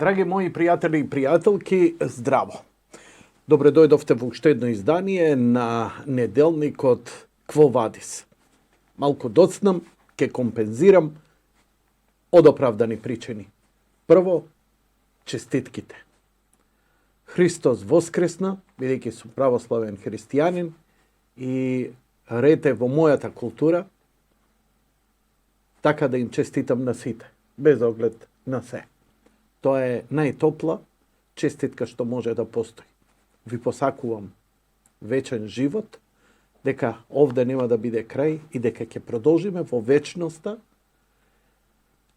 Драги мои пријатели и пријателки, здраво! Добре дојдовте во уште едно издание на неделникот Кво Вадис. Малку доцнам, ке компензирам од оправдани причини. Прво, честитките. Христос воскресна, бидејќи сум православен христијанин и ред е во мојата култура така да им честитам на сите, без оглед на се. Тоа е најтопла честитка што може да постои. Ви посакувам вечен живот, дека овде нема да биде крај и дека ќе продолжиме во вечноста,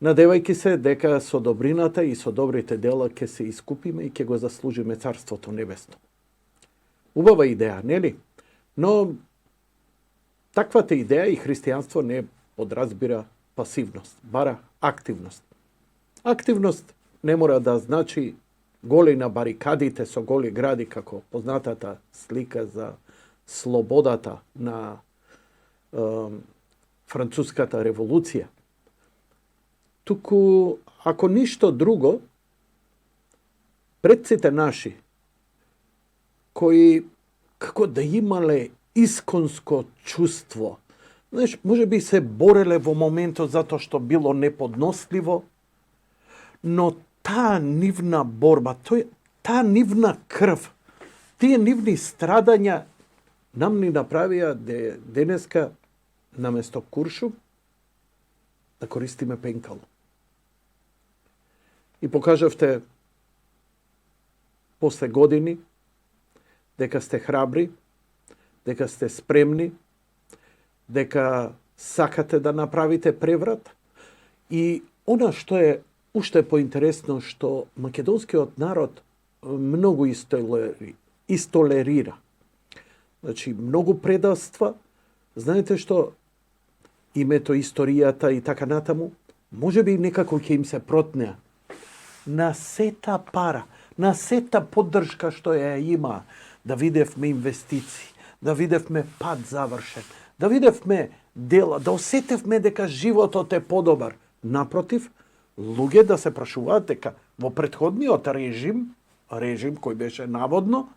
надевајќи се дека со добрината и со добрите дела ќе се искупиме и ќе го заслужиме Царството Небесно. Убава идеја, нели? Но таквата идеја и христијанство не подразбира пасивност, бара активност. Активност не мора да значи голи на барикадите со голи гради, како познатата слика за слободата на Француската револуција. Туку, ако ништо друго, предците наши, кои како да имале исконско чувство, знаеш, може би се бореле во моментот затоа што било неподносливо, но таа нивна борба, таа нивна крв, тие нивни страдања нам ни направија денеска наместо куршум да користиме пенкало. И покажавте после години дека сте храбри, дека сте спремни, дека сакате да направите преврат. И она што е уште поинтересно, што македонскиот народ многу истолерира. Значи, многу предавства. Знаете што, името, историјата и така натаму, може би некако ќе им се протнеа. На сета пара, на сета поддршка што ја има, да видевме инвестиции, да видевме пат завршен, да видевме дела, да осетевме дека животот е подобар. Напротив, луѓе да се прашуваат дека во претходниот режим кој беше наводно,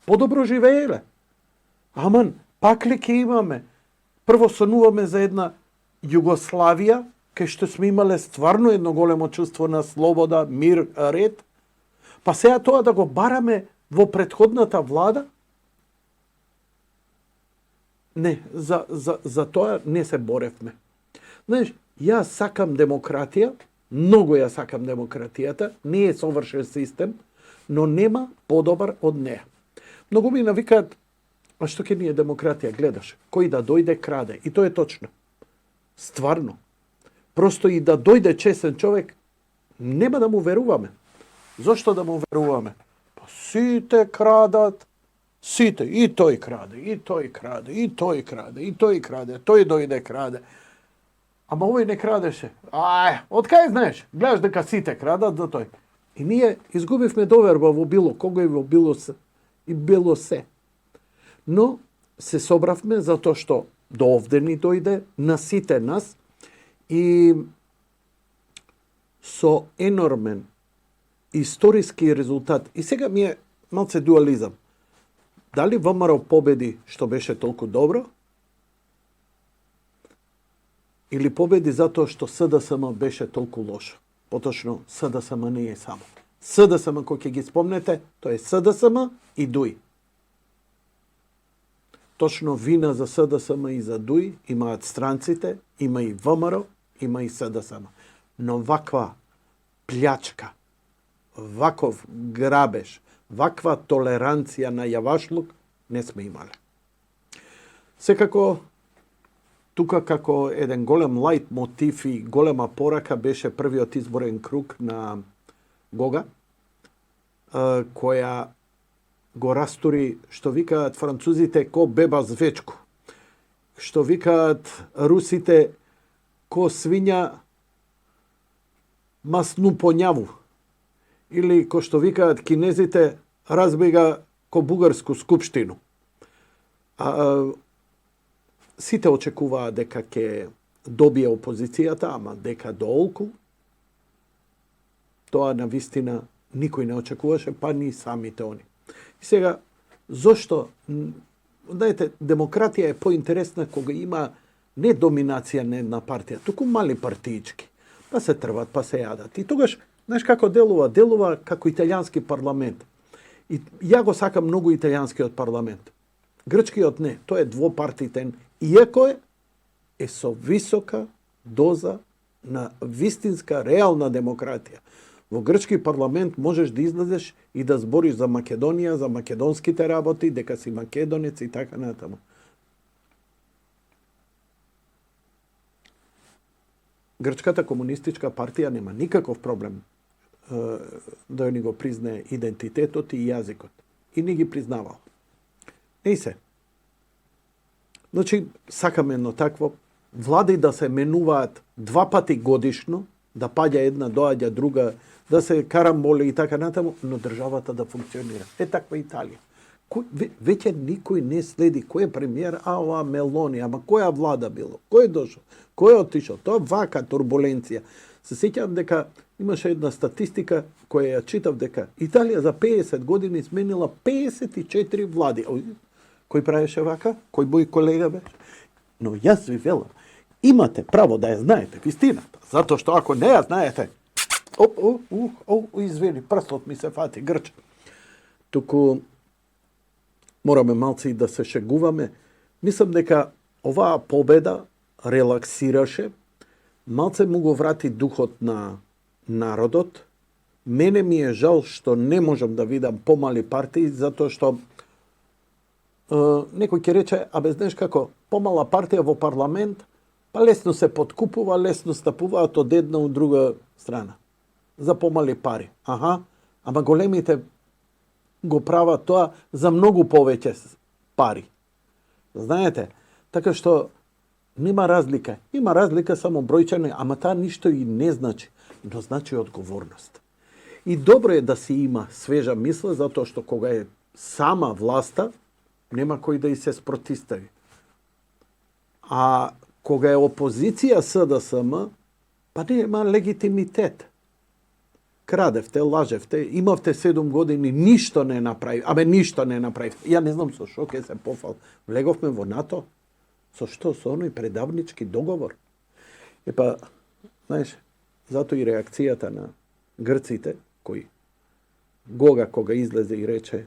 подобро живееле. Аман, пак ли ќе имаме? Прво сонуваме за една Југославија, кај што сме имале стварно едно големо чувство на слобода, мир, ред, па сега тоа да го бараме во претходната влада? Не, за тоа не се боревме. Знаеш, јас сакам демократија, многу ја сакам демократијата, не е совршен систем, но нема подобар од неа. Многу ми навикаат, а што ќе ни е демократија, гледаш, кој да дојде краде. И тоа е точно. Стварно. Просто и да дојде чесен човек, нема да му веруваме. Зошто да му веруваме? Па сите крадат, сите, и тој краде, и тој краде, и тој краде, и тој краде, тој дојде краде. Ама овој не крадеше. Од кај знаеш? Гледаш дека сите крадат за тој. И ние изгубивме доверба во било кого и во било се. Но се собравме затоа што до овде ни дојде на сите нас и со енормен историски резултат. И сега ми е малце дуализам. Дали ВМРО победи што беше толку добро? Или победи затоа што СДСМ беше толку лошо? Поточно, СДСМ не е само. СДСМ, кој ќе ги спомнете, тоа е СДСМ и ДУИ. Точно вина за СДСМ и за ДУИ имаат странците, има и ВМРО, има и СДСМ. Но ваква плячка, ваков грабеж, ваква толеранција на јавашлук не сме имале. Секако, тука како еден голем лајт мотив и голема порака беше првиот изборен круг на Гога, која го растури, што викаат французите, ко беба звечко. Што викаат русите, ко свиња масну поњаву. Или, ко што викаат кинезите, разбега ко бугарску скупштину. Сите очекуваа дека ќе добие опозицијата, ама дека доолку. Тоа на вистина никој не очекуваше, па ни самите они. И сега, зошто? Знаете, демократија е поинтересна кога има не доминација на една партија, туку мали партиички. Па се трват, па се јадат. И тогаш, знаеш како делува? Делува како италијански парламент. И ја го сакам многу италијанскиот парламент. Грчкиот не, тој е двопартитен, иако е со висока доза на вистинска, реална демократија. Во грчки парламент можеш да излезеш и да збориш за Македонија, за македонските работи, дека си македонец и така натаму. Грчката комунистичка партија нема никаков проблем да ни го признае идентитетот и јазикот. И ни ги признавал. И се. Значи, сакаме едно такво, влади да се менуваат 2 пати годишно, да паѓа една, доаѓа друга, да се карамболи и така натаму, но државата да функционира. Е таква Италија. Веќе никој не следи кој е премиер, ова Мелони, ама која влада било, кој е дошол, кој е отишол, тоа вака турбуленција. Се сеќавам дека имаше една статистика која ја читав дека Италија за 50 години сменила 54 влади. Кој правеше вака? Кој мој колега беше? Но јас ви велам, имате право да ја знаете вистината, затоа што ако не ја знаете, извини, прстот ми се фати, грч. Туку мораме малци и да се шегуваме. Мислам дека оваа победа релаксираше, малце му го врати духот на народот. Мене ми е жал што не можам да видам помали партии, затоа што некој ќе рече, абе знаеш како, помала партија во парламент, па лесно се подкупува, лесно стапуваат од една у друга страна. За помали пари. Аха, ама големите го прават тоа за многу повеќе пари. Знаете, така што нема разлика. Има разлика само бројчане, ама таа ништо и не значи, но значи одговорност. И добро е да си има свежа мисла, затоа што кога е сама власта, нема кој да и се спротистави. А кога е опозиција СДСМ, па нема легитимитет. Крадевте, лажевте, имавте 7 години, ништо не направи. Абе, ништо не направи. Ја не знам со што ќе се пофал. Влеговме во НАТО. Со што? Со оној предавнички договор. Епа, знаеш, зато и реакцијата на грците, кои кога излезе и рече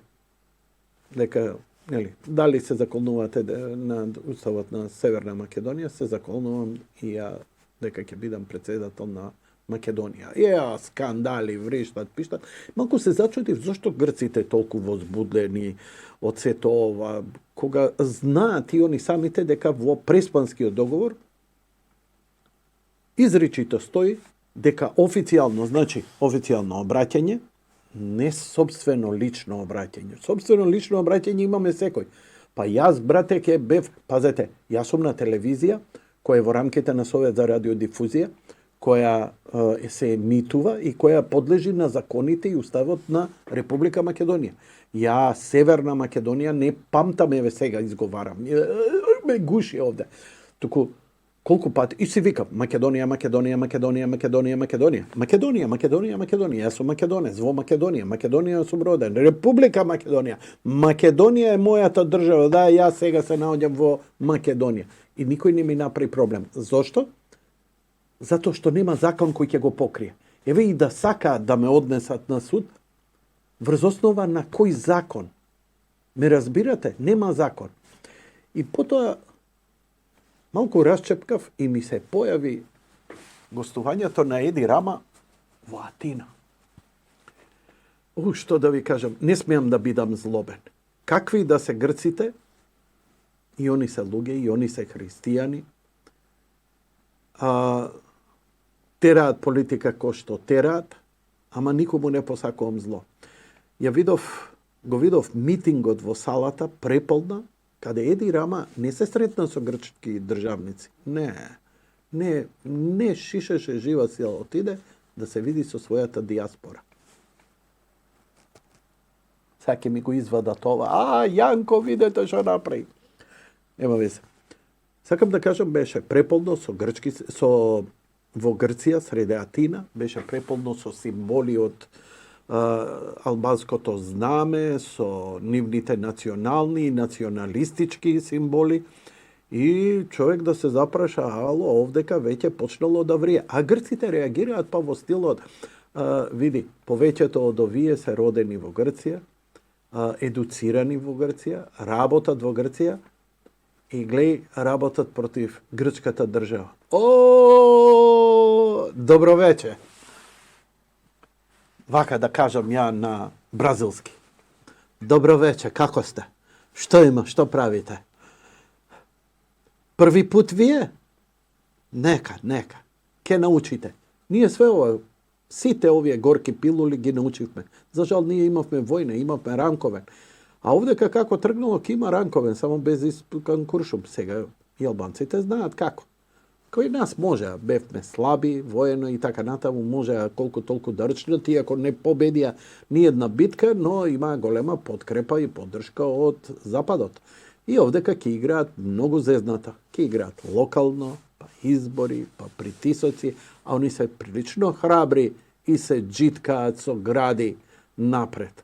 дека, нели, дали се заколнувате на уставот на Северна Македонија, се заколнувам и ја дека ќе бидам председател на Македонија. Скандали, врештат, пиштат. Малку се зачудив зошто грците толку возбудени од сето ова, кога знаат и они самите дека во Преспанскиот договор изричито стои дека официјално, значи официјално обраќање, не собствено лично обраќање. Собствено лично обраќање имаме секој. Па јас, брате, ке бев, пазете, јас сум на телевизија, која е во рамките на Совет за радиодифузија, која се емитува и која подлежи на законите и уставот на Република Македонија. Ја Северна Македонија не памтам, еве сега изговарам. Ме гуши овде. Туку колку пати и си викам Македонија, Македонија, Македонија, Македонија, Македонија. Македонија, Македонија, Македонија. Јас сум македонец во Македонија. Македонија сум роден. Република Македонија. Македонија е мојата држава. Да, јас сега се наоѓам во Македонија. И никој не ми направи проблем. Зошто? Затоа што нема закон кој ќе го покрие. Еве и да сакаат да ме однесат на суд, врз основа на кој закон? Ме разбирате? Нема закон. И потоа малку расчепкав и ми се појави гостувањето на Еди Рама во Атина. Што да ви кажам, не смеам да бидам злобен. Какви да се грците, и они се луѓе, и они се христијани, тераат политика кој што тераат, ама никому не посакувам зло. Го видов митингот во салата, преполна, каде Еди Рама не се сретна со грчки државници. Не шишеше жива сила, отиде да се види со својата диаспора. Саке ми го извада това. Јанко, видете што направи. Нема везе. Сакам да кажам, беше преполно со во Грција, среде Атина, беше преполно со символи од албанското знаме, со нивните национални и националистички символи. И човек да се запраша, ало, овдека веќе почнало да врие. А грците реагираат па во стилот, види, повеќето од овие се родени во Грција, едуцирани во Грција, работат во Грција и глеј, работат против грчката држава. О, добро вече. Вака да кажам ја на бразилски. Добро вече, како сте? Што има, што правите? Први пут вие? Нека. Ке научите. Ние све ова, сите овие горки пилули ги научивме. За жал ние имавме војна, имавме ранковен. А овдека како тргнало, ке има ранковен, само без испукан куршум. Сега и албанците знаат како. Кој нас може, бевме слаби, воено и така натаму, може колку толку да рчнат, иако не победија ни една битка, но има голема подкрепа и поддршка од Западот. И овдека ќе играат многу зезната. Ќе играат локално, па избори, па притисоци, а они се прилично храбри и се джиткаат со гради напред.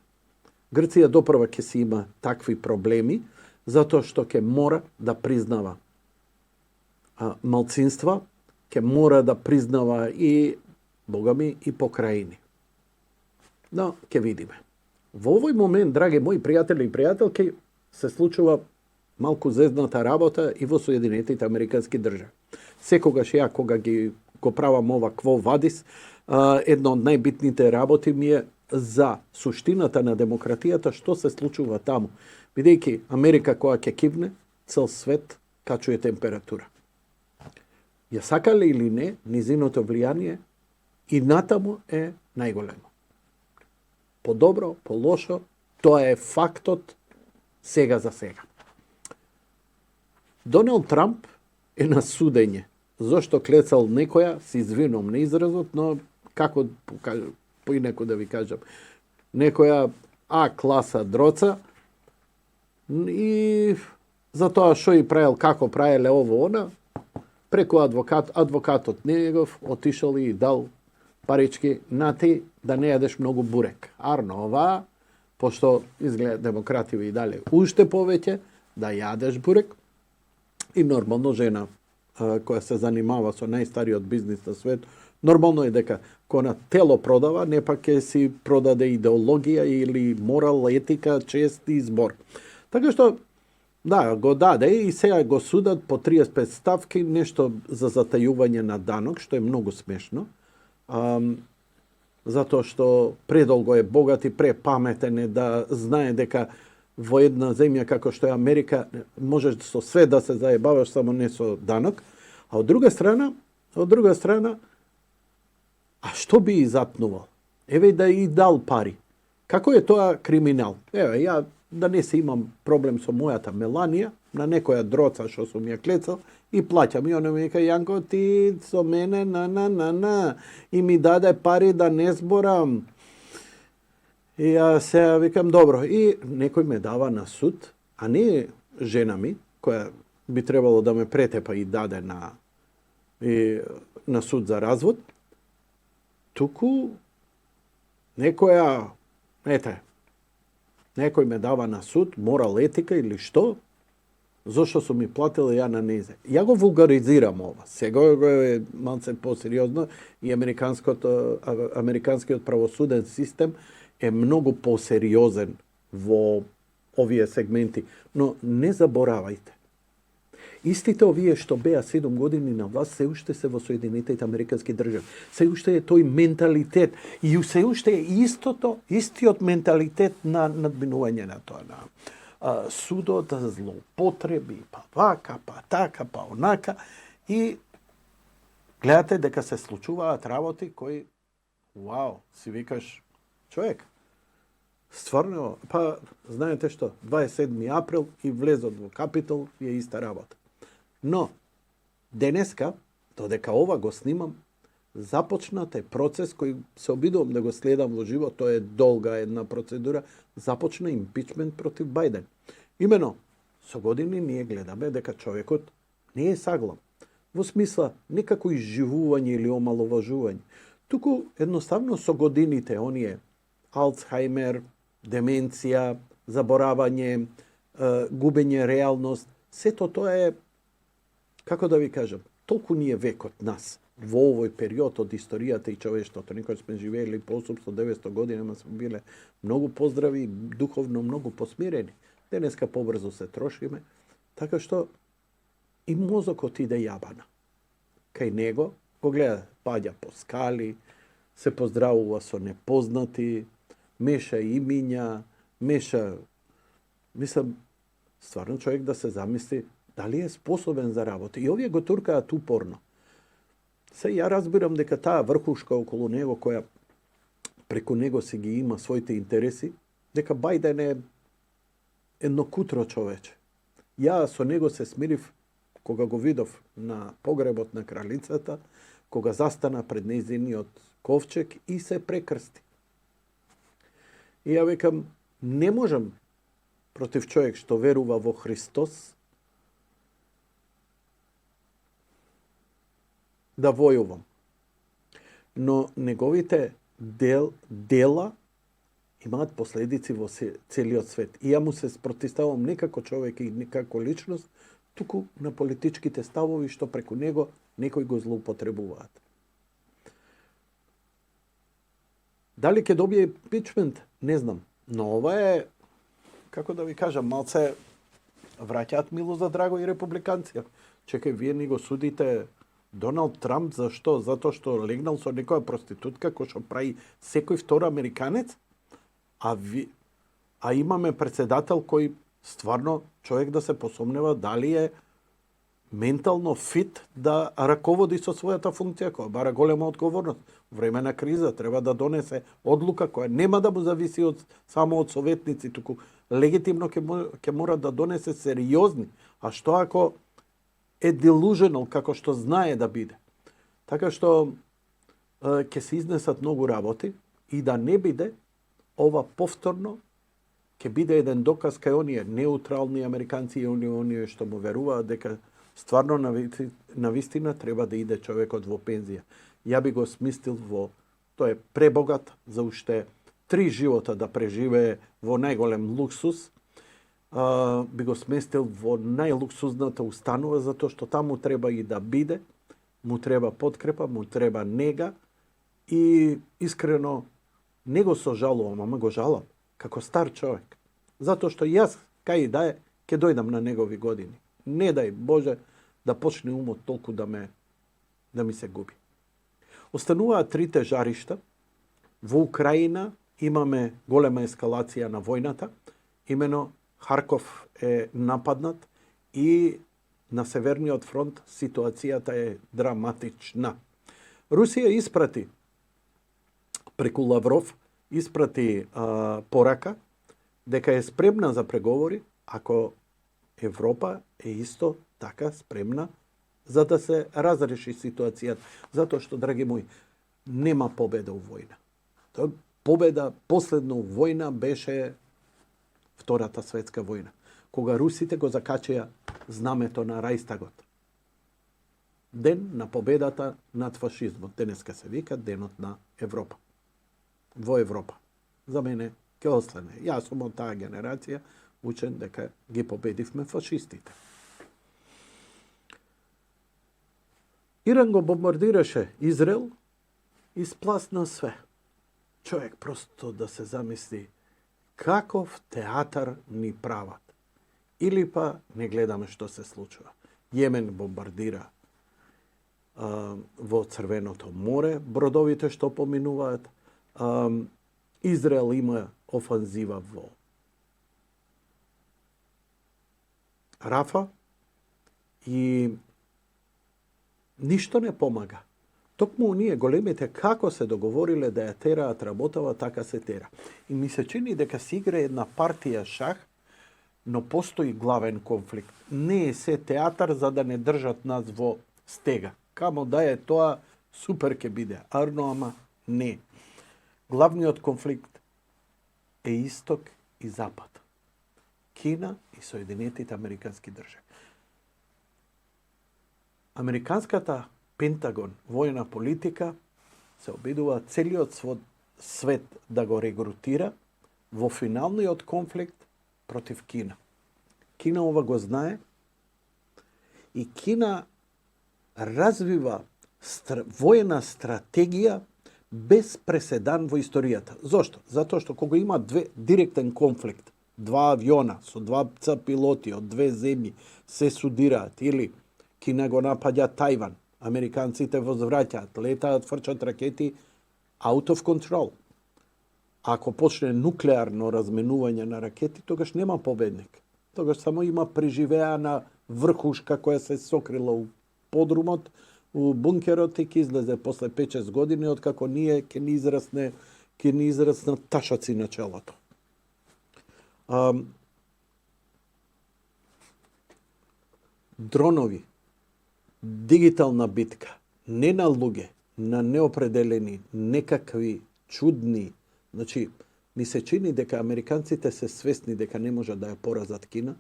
Грција допрва ќе си има такви проблеми, затоа што ќе мора да признава малцинства, ќе мора да признава и, богами, и покрајини. Но, ќе видиме. Во овој момент, драги мои пријатели и пријателки, се случува малку зезната работа и во Соединетите Американски држави. Секогаш ја, кога го правам ова Quo Vadis, една од најбитните работи ми е за суштината на демократијата, што се случува таму. Бидејќи Америка која ќе кивне, цел свет качува температура. Ја сакале или не, низиното влијание и натаму е најголемо. По добро, по лошо, тоа е фактот сега за сега. Доналд Трамп е на судење. Зошто клецал некоја, се извинувам на изразот, но како поинеко да ви кажам, некоја А класа дроца и за тоа што и правил, како правеле ово она, преку адвокатот негов отишол и дал парички на ти да не јадеш многу бурек. Арно ова, пошто изгледа демокративи и дале уште повеќе да јадеш бурек, и нормално жена која се занимава со најстариот бизнис на свет, нормално е дека кога тело продава, не пак ќе си продаде идеологија или морал, етика, чест и збор. Така што, да, го даде и сега го судат по 35 ставки, нешто за затајување на данок, што е многу смешно. Затоа што предолго е богат и препаметен е да знае дека во една земја како што е Америка можеш со све да се заебаваш, само не со данок. А од друга страна, а што би изапнувал? Еве да и дал пари. Како е тоа криминал? Еве, ја да не се имам проблем со мојата Меланија, на некоја дроца што сум ја клецал, и плаќам. И она ми вика, Јанко, ти со мене, и ми даде пари да не зборам. И ја сега викам, добро. И некој ме дава на суд, а не жена ми, која би требало да ме претепа и даде на суд за развод, туку некоја, некој ме дава на суд, морал, етика или што, зошто сум ми платила ја на незе. Ја го вулгаризирам ова. Сега е малце посериозно и американскиот правосуден систем е многу посериозен во овие сегменти. Но не заборавајте. Истите овие што беа 7 години на власт, се уште се во Соединетите Американски држави. Се уште е тој менталитет и се уште е истиот менталитет на надминување на тоа, на судот, злоупотреби, па вака, па така, па онака. И гледате дека се случуваат работи кои, вау, си викаш, човек, стварно, па знаете што, 27 април и влезот во Капитол е иста работа. Но, денеска, додека ова го снимам, започнат е процес кој се обидувам да го следам во живот, тоа е долга една процедура, започна импичмент против Бајден. Имено, со години ние гледаме дека човекот не е саглав. во смисла некако изживување или омаловажување, туку едноставно со годините оние Алцхаймер, деменција, заборавање, губење реалност, сето тоа е, како да ви кажам, толку ни е векот нас во овој период од историјата и човештвото. Некој сме живеели по 800-900 години, ама сме биле многу поздрави, духовно многу посмирени. Денеска побрзо се трошиме, така што и мозокот иде јабана. Кај него го гледа, паѓа по скали, се поздравува со непознати, меша имиња, меша... Мислам, стварно човек да се замисли дали е способен за работа. И овие го туркаат упорно. Се ја разбирам дека таа врхушка околу него, која преку него си ги има своите интереси, дека Бајден е едно кутро човече. Ја со него се смирив кога го видов на погребот на кралицата, кога застана пред нејзиниот ковчег и се прекрсти. И ја викам, не можам против човек што верува во Христос да војувам. Но неговите дела имаат последици во целиот свет. И ја му се спротиставам не како човек и не како личност, туку на политичките ставови што преку него некои го злоупотребуваат. Дали ќе добие импичмент? Не знам. Но ова е, како да ви кажам, малце враќаат мило за драго и републиканција. Чекај, вие ни го судите Доналд Трамп за што? Затоа што легнал со некоја проститутка кој што прави секој втор американец? А имаме председател кој стварно човек да се посомнева дали е ментално фит да раководи со својата функција, која бара голема одговорност. Време на криза треба да донесе одлука која нема да му зависи само од советници, туку легитимно ќе мора да донесе сериозни. А што ако е delusional, како што знае да биде? Така што ќе се изнесат многу работи и да не биде ова повторно, ќе биде еден доказ кај оние неутрални американци и оние што му веруваат дека стварно на вистина треба да иде човекот во пензија. Ја би го смистил во тој е пребогат за уште 3 живота да преживее во најголем луксус, би го сместил во најлуксузната установа, затоа што таму треба и да биде, му треба подкрепа, му треба нега и искрено не го сожалувам, ама го жалам како стар човек. Затоа што јас, кај да е, ќе дојдам на негови години. Не дај Боже да почне умот толку да ми се губи. Остануваат трите жаришта. Во Украина имаме голема ескалација на војната, имено Харков е нападнат и на Северниот фронт ситуацијата е драматична. Русија испрати, преку Лавров, порака дека е спремна за преговори, ако Европа е исто така спремна за да се разреши ситуацијата. Затоа што, драги мои, нема победа у војна. Победа последно у војна беше Втората светска војна, кога русите го закачија знамето на Рајстагот. Ден на победата над фашизмот. Денеска се вика Денот на Европа. Во Европа. За мене ќе остане. Јас сум од таа генерација, учен дека ги победивме фашистите. Иран го бомбардираше Израел и спласна све. Човек просто да се замисли каков театар ни прават. Или па не гледаме што се случува. Јемен бомбардира во Црвеното море, бродовите што поминуваат. Израел има офанзива во Рафа и ништо не помага. Токму оние големите како се договориле да ја тераат работава, така се тера. И ми се чини дека се игра една партија шах, но постои главен конфликт. Не е се театар за да не држат нас во стега. Камо да е тоа, супер ке биде. Арно, ама не. Главниот конфликт е Исток и Запад. Кина и Соединетите Американски држави. Американската Пентагон, војна политика, се обидува целиот свет да го регрутира во финалниот конфликт против Кина. Кина ова го знае и Кина развива војна стратегија без преседан во историјата. Зошто? Затоа што кога има директен конфликт, два авиона со дваца пилоти од две земји се судираат или Кина го напаѓа Тајван, американците возвраќаат, летаат, фрчат ракети, out of control. Ако почне нуклеарно разменување на ракети, тогаш нема победник. Тогаш само има преживеана врхушка која се сокрила у подрумот, у бункерот и ќе излезе после 5-6 години, откако ние ќе ни израснат ташаци на челото. Дронови, дигитална битка, не на луѓе, на неопределени, некакви чудни. Значи, ми се чини дека американците се свесни дека не може да ја поразат Кина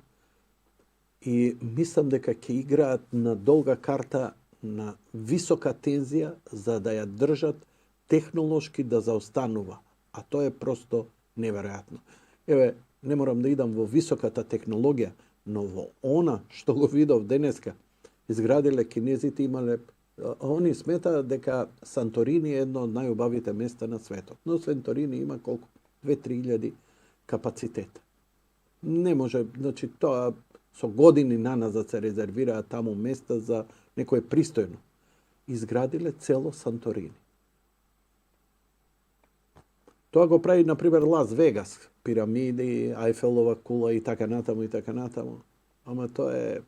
и мислам дека ќе играат на долга карта на висока тензија за да ја држат технолошки да заостанува. А тоа е просто неверојатно. Еве, не морам да идам во високата технологија, но во она што го видов денеска, изградиле кинезите, имале, они сметаат дека Санторини е едно од најубавите места на светот. Но Санторини има колку? 2-3 капацитет. Не може, значи тоа со години наназад се резервираат таму места за некое пристојно. Изградиле цело Санторини. Тоа го прави, например, Лас Вегас, пирамиди, Ајфелова кула и така натаму и така натаму. Ама тоа е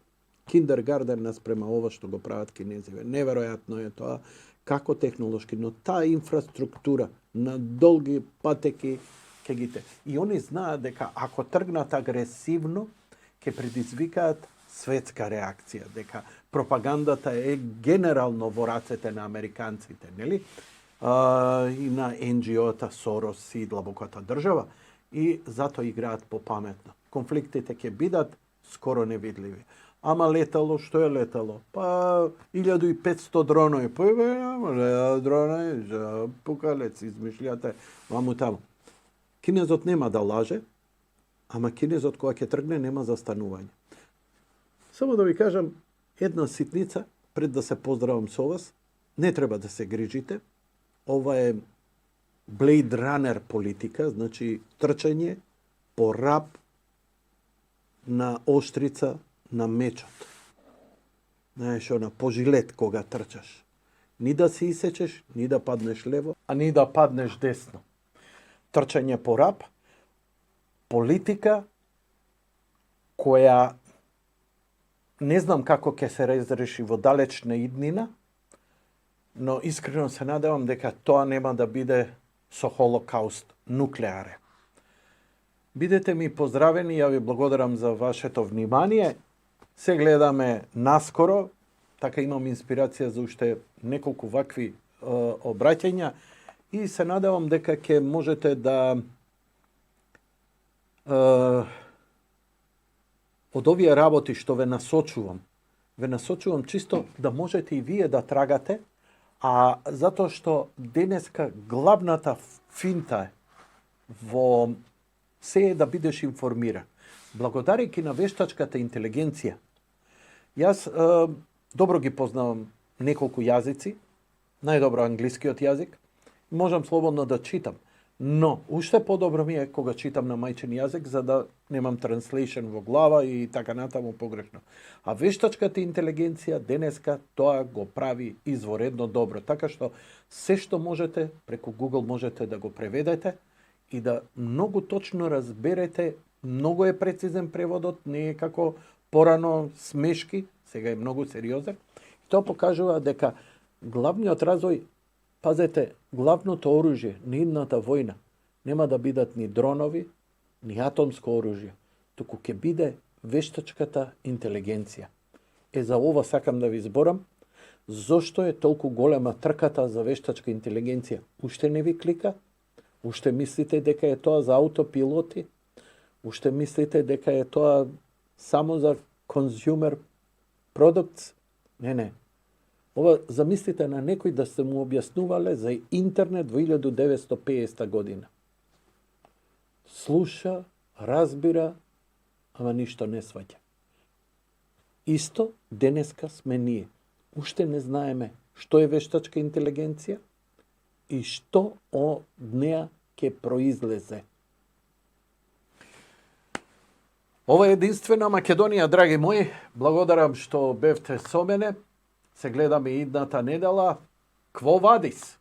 киндергарден наспрема ова што го прават кинезиве. Неверојатно е тоа како технолошки, но таа инфраструктура на долги патеки ќе ги те. И они знаат дека ако тргнат агресивно, ќе предизвикаат светска реакција, дека пропагандата е генерално во рацете на американците, нели? И на NGO-та, Сорос и длабоката држава, и затоа играат попаметно. Конфликтите ќе бидат скоро невидливи. Ама летало, што е летало? Па 1500 дронови. Па може дронови, пукалец, измишљате, ваму таму. Кинезот нема да лаже, ама кинезот кога ќе тргне нема застанување. Само да ви кажам една ситница, пред да се поздравам со вас, не треба да се грижите. Ова е Blade Runner политика, значи трчање по рап на оштрица на мечот. Знаеш, она по жилет кога трчаш. Ни да се исечеш, ни да паднеш лево, а ни да паднеш десно. Трчање по рап, политика која не знам како ќе се разреши во далечна иднина, но искрено се надевам дека тоа нема да биде со холокауст нуклеаре. Бидете ми поздравени, ја ви благодарам за вашето внимание. Се гледаме наскоро, така имам инспирација за уште неколку вакви обраќања и се надевам дека ќе можете да од овие работи што ве насочувам чисто да можете и вие да трагате, а затоа што денеска главната финта е во се е да бидеш информиран. Благодарејќи на вештачката интелигенција, јас добро ги познавам неколку јазици, најдобро англискиот јазик, можам слободно да читам, но уште подобро ми е кога читам на мајчин јазик, за да немам транслейшн во глава и така натаму погрешно. А вештачката интелигенција денеска тоа го прави изворедно добро, така што се што можете преку Google можете да го преведете и да многу точно разберете. Многу е прецизен преводот, не е како порано смешки, сега е многу сериозен. И тоа покажува дека главниот развој, пазете, главното оружје на идната војна нема да бидат ни дронови, ни атомско оружје, туку ќе биде вештачката интелигенција. За ова сакам да ви зборам, зошто е толку голема трката за вештачка интелигенција. Уште не ви клика? Уште мислите дека е тоа за аутопилоти? Уште мислите дека е тоа само за consumer products? Не. Ова, замислите на некој да сте му објаснувале за интернет во 1950 година. Слуша, разбира, ама ништо не сваќа. Исто денеска сме ние. Уште не знаеме што е вештачка интелигенција и што од неа ќе произлезе. Ова е единствена Македонија, драги мои. Благодарам што бевте со мене. Се гледаме идната недела. Кво вадис?